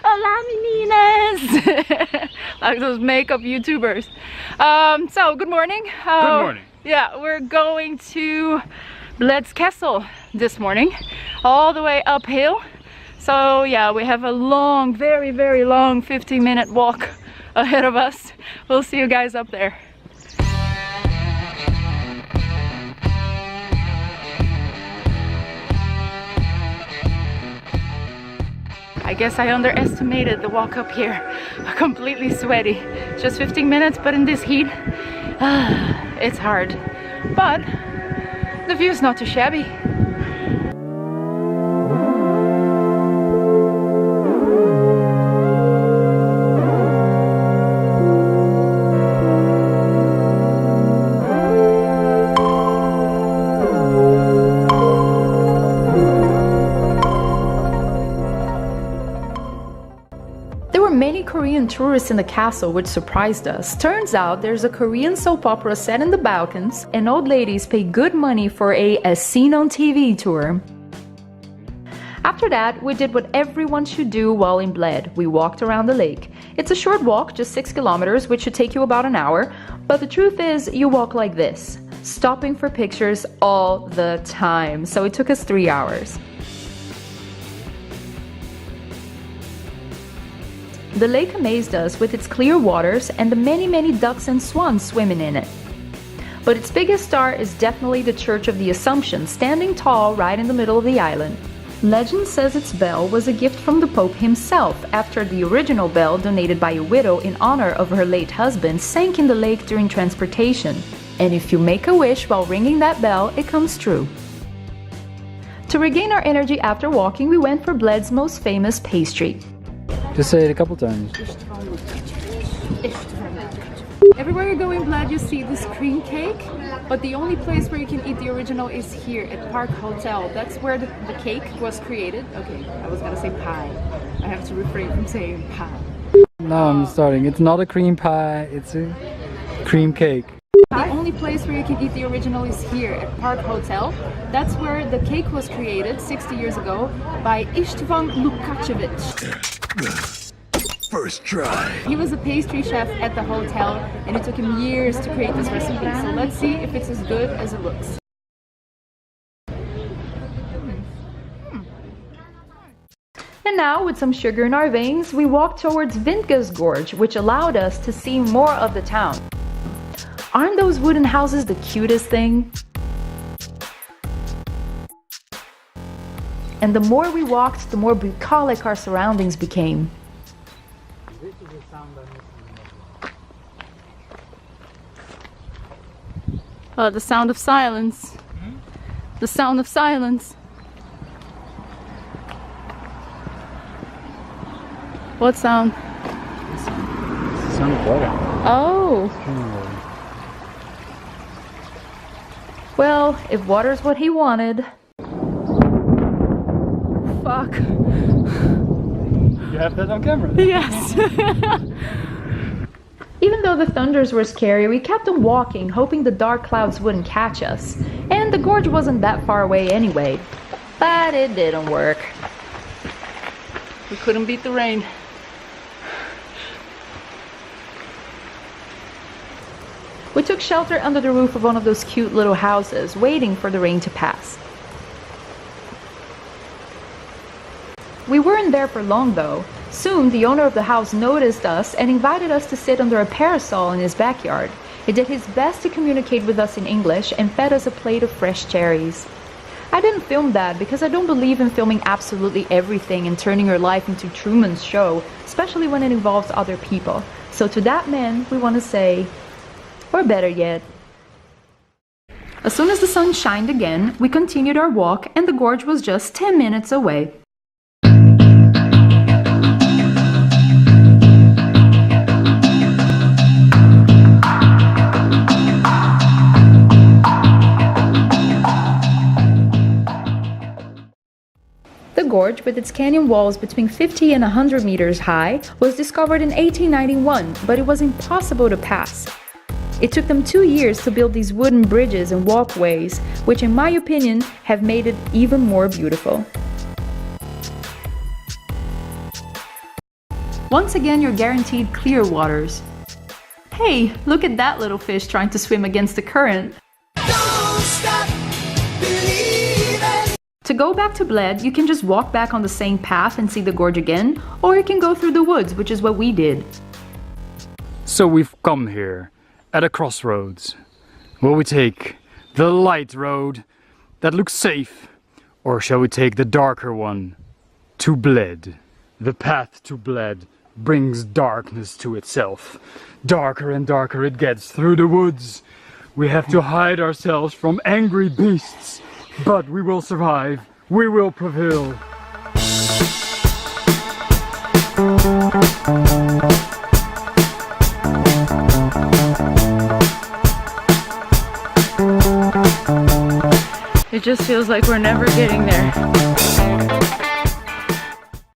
Hola meninas! Like those makeup YouTubers. So good morning. Good morning. Yeah, we're going to Bled's castle this morning, all the way uphill. So yeah, we have a long, very long 15-minute walk ahead of us. We'll see you guys up there. I guess I underestimated the walk up here. Completely sweaty. Just 15 minutes, but in this heat, it's hard. But the view's not too shabby. Many Korean tourists in the castle, which surprised us. Turns out there's a Korean soap opera set in the Balkans, and old ladies pay good money for a as seen on TV tour. After that, we did what everyone should do while in Bled. We walked around the lake. It's a short walk, just 6 kilometers, which should take you about an hour, but the truth is, you walk like this, stopping for pictures all the time, so it took us 3 hours. The lake amazed us with its clear waters and the many ducks and swans swimming in it. But its biggest star is definitely the Church of the Assumption, standing tall right in the middle of the island. Legend says its bell was a gift from the Pope himself after the original bell donated by a widow in honor of her late husband sank in the lake during transportation. And if you make a wish while ringing that bell, it comes true. To regain our energy after walking, we went for Bled's most famous pastry. Just say it a couple times. Everywhere you go in Bled, you see this cream cake, but the only place where you can eat the original is here at Park Hotel. That's where the cake was created. Okay, I was gonna say pie. I have to refrain from saying pie. No, I'm starting. It's not a cream pie, it's a cream cake. The only place where you can eat the original is here at Park Hotel. That's where the cake was created 60 years ago by Istvan Lukačević. First try. He was a pastry chef at the hotel and it took him years to create this recipe. So let's see if it's as good as it looks. And now, with some sugar in our veins, we walked towards Vintgar's Gorge, which allowed us to see more of the town. Aren't those wooden houses the cutest thing? And the more we walked, the more bucolic our surroundings became. The sound of silence. The sound of silence. What sound? It's the sound of water. Oh. Well, if water's what he wanted. Fuck. You have that on camera? Yes. Even though the thunders were scary, we kept on walking, hoping the dark clouds wouldn't catch us. And the gorge wasn't that far away anyway. But it didn't work. We couldn't beat the rain. We took shelter under the roof of one of those cute little houses, waiting for the rain to pass. We weren't there for long though. Soon, the owner of the house noticed us and invited us to sit under a parasol in his backyard. He did his best to communicate with us in English and fed us a plate of fresh cherries. I didn't film that because I don't believe in filming absolutely everything and turning your life into Truman's Show, especially when it involves other people. So to that man, we want to say, or better yet. As soon as the sun shined again, we continued our walk and the gorge was just 10 minutes away. The gorge, with its canyon walls between 50 and 100 meters high, was discovered in 1891, but it was impossible to pass. It took them 2 years to build these wooden bridges and walkways, which in my opinion have made it even more beautiful. Once again, you're guaranteed clear waters. Hey, look at that little fish trying to swim against the current. Don't stop believing. To go back to Bled, you can just walk back on the same path and see the gorge again, or you can go through the woods, which is what we did. So we've come here at a crossroads. Will we take the light road that looks safe, or shall we take the darker one to Bled? The path to Bled brings darkness to itself. Darker and darker it gets through the woods. We have to hide ourselves from angry beasts, but we will survive. We will prevail. It just feels like we're never getting there.